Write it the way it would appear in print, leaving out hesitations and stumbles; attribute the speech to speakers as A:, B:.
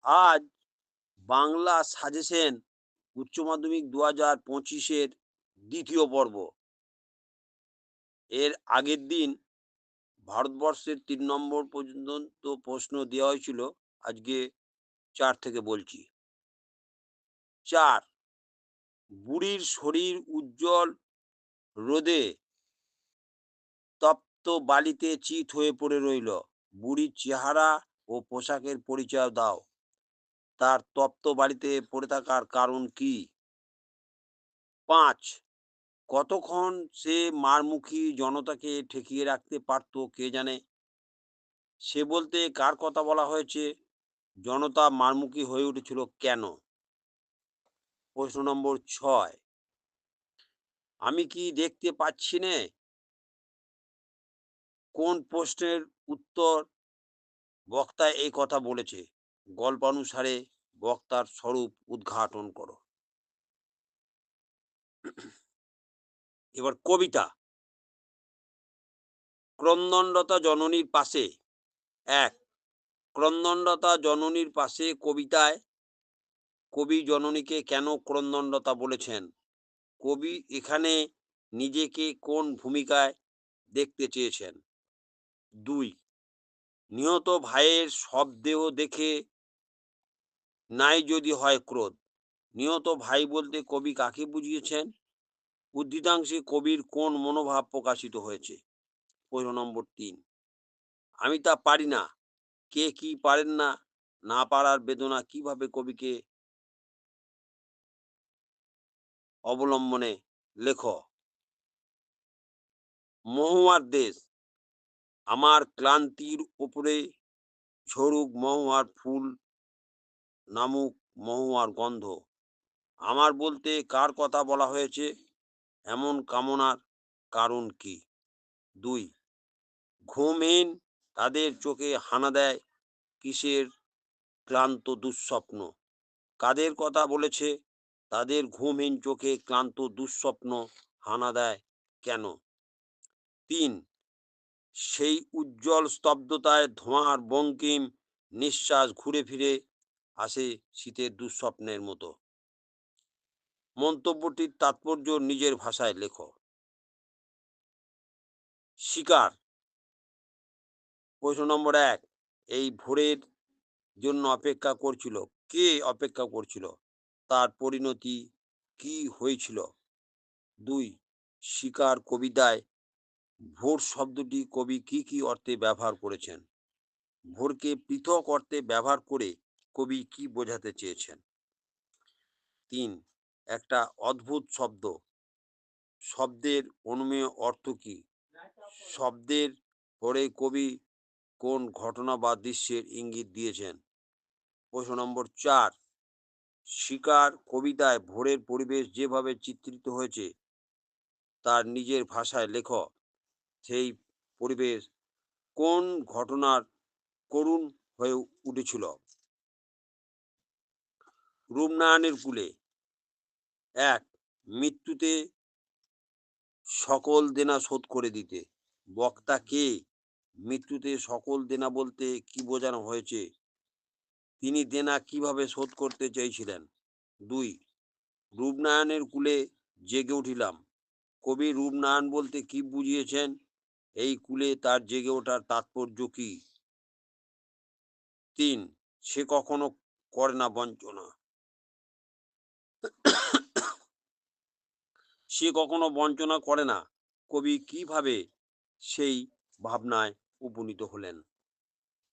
A: আজ বাংলা সাজেশন উচ্চ মাধ্যমিক ২০২৫-এর দ্বিতীয় পর্ব। এর আগের দিন ভারতবর্ষের ৩ নম্বর পর্যন্ত প্রশ্ন দেওয়া হয়েছিল। আজকে ৪ থেকে বলছি। ৪, বুড়ির শরীর উজ্জ্বল রোদে তপ্ত বালিতে চিত হয়ে পড়ে রইল। বুড়ির চেহারা ও পোশাকের পরিচয় দাও। তার তপ্ত বালিতে পড়ে থাকার কারণ কি? ৫, কতক্ষণ সে মারমুখী জনতাকে ঠেকিয়ে রাখতে পারত কে জানে? সে বলতে কার কথা বলা হয়েছে? জনতা মারমুখী হয়ে উঠেছিল কেন? প্রশ্ন নম্বর ৬, আমি কি দেখতে পাচ্ছি নে? কোন প্রশ্নের উত্তর বক্তা এই কথা বলেছে? গল্পানুসারে বক্তার স্বরূপ উদ্ঘাটন করো। এবার কবিতা। ক্রন্দনরতা জননীর পাশে। ১, ক্রন্দনরতা জননীর পাশে কবিতায় কবি জননীকে কেন ক্রন্দনরতা বলেছেন? কবি এখানে নিজেকে কোন ভূমিকায় দেখতে চেয়েছেন? ২, নিহত ভাইয়ের শবদেহ দেখে নাই যদি হয় ক্রোধ। নিহত ভাই বলতে কবি কাকে বুঝিয়েছেন? উদ্ধৃতাংশে কবির কোন মনোভাব প্রকাশিত হয়েছে? প্রশ্ন নম্বর ৩, আমি তা পারি না। কে কি পারেন না, না পারার বেদনা কিভাবে কবিকে অবলম্বনে লেখো। মহুয়ার দেশ, আমার ক্লান্তির উপরে ঝরুক মহুয়ার ফুল, নামুক মহুয়ার গন্ধ। আমার বলতে কার কথা বলা হয়েছে? এমন কামনার কারণ কি? ২, ঘুমহীন তাদের চোখে হানা দেয় কিসের ক্লান্ত দুঃস্বপ্ন? কাদের কথা বলেছে? তাদের ঘুমহীন চোখে ক্লান্ত দুঃস্বপ্ন হানা দেয় কেন? ৩, সেই উজ্জ্বল স্তব্ধতায় ধোঁয়ার বঙ্কিম নিঃশ্বাস ঘুরে ফিরে আসে শীতের দুঃস্বপ্নের মতো। মন্তব্যটির তাৎপর্য নিজের ভাষায় লেখো। শিকার। প্রশ্ন নম্বর ১, এই ভোরের জন্য অপেক্ষা করছিল। কে অপেক্ষা করছিল? তার পরিণতি কি হয়েছিল? ২, শিকার কবিতায় ভোর শব্দটি কবি কি কি অর্থে ব্যবহার করেছেন? ভোরকে পৃথক অর্থে ব্যবহার করে কবি কি বোঝাতে চেয়েছেন? ৩, একটা অদ্ভুত শব্দ। শব্দের অনুমেয় অর্থ কি? শব্দের পরে কবি কোন ঘটনা বা দৃশ্যের ইঙ্গিত দিয়েছেন? প্রশ্ন নম্বর ৪, শিকার কবিতায় ভোরের পরিবেশ যেভাবে চিত্রিত হয়েছে তার নিজের ভাষায় লেখো। সেই পরিবেশ কোন ঘটনার করুণ হয়ে উঠেছিল? রূপনারায়ণের কূলে। ১, মৃত্যুতে সকল দেনা শোধ করে দিতে। বক্তা কে? মৃত্যুতে সকল দেনা বলতে কি বোঝানো হয়েছে? তিনি দেনা কিভাবে শোধ করতে চেয়েছিলেন? ২, রূপনারায়ণের কূলে জেগে উঠিলাম। কবি রূপনারায়ণ বলতে কি বুঝিয়েছেন? এই কূলে তার জেগে ওঠার তাৎপর্য কি? ৩, সে কখনো করে না বঞ্চনা। সে কখনো বঞ্চনা করে না। কবি কিভাবে সেই ভাবনায় উপনীত হলেন?